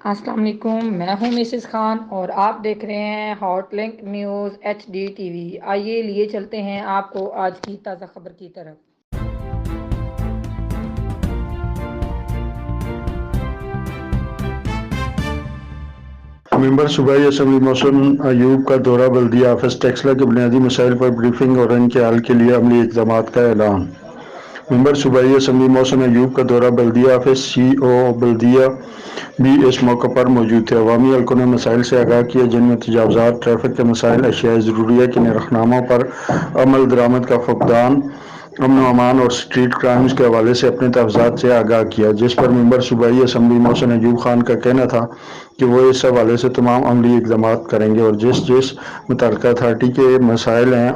السلام علیکم، میں ہوں مسز خان اور آپ دیکھ رہے ہیں hot link news HD TV۔ آئیے لیے چلتے ہیں آپ کو آج کی تازہ خبر کی طرف۔ ممبر صوبائی اسمبلی محسن ایوب کا دورہ بلدیہ آفس ٹیکسلا کے بنیادی مسائل پر بریفنگ اور ان کے حل کے لیے عملی اقدامات کا اعلان۔ ممبر صوبائی اسمبلی محسن ایوب کا دورہ بلدیہ آفس CO بلدیہ بھی اس موقع پر موجود تھے۔ عوامی حلقوں نے مسائل سے آگاہ کیا جن میں تجاوزات، ٹریفک کے مسائل، اشیاء ضروریہ کی نرخناموں پر عمل درآمد کا فقدان، امن و امان اور اسٹریٹ کرائمز کے حوالے سے اپنے تحفظات سے آگاہ کیا، جس پر ممبر صوبائی اسمبلی محسن ایوب خان کا کہنا تھا کہ وہ اس حوالے سے تمام عملی اقدامات کریں گے اور جس متعلقہ اتھارٹی کے مسائل ہیں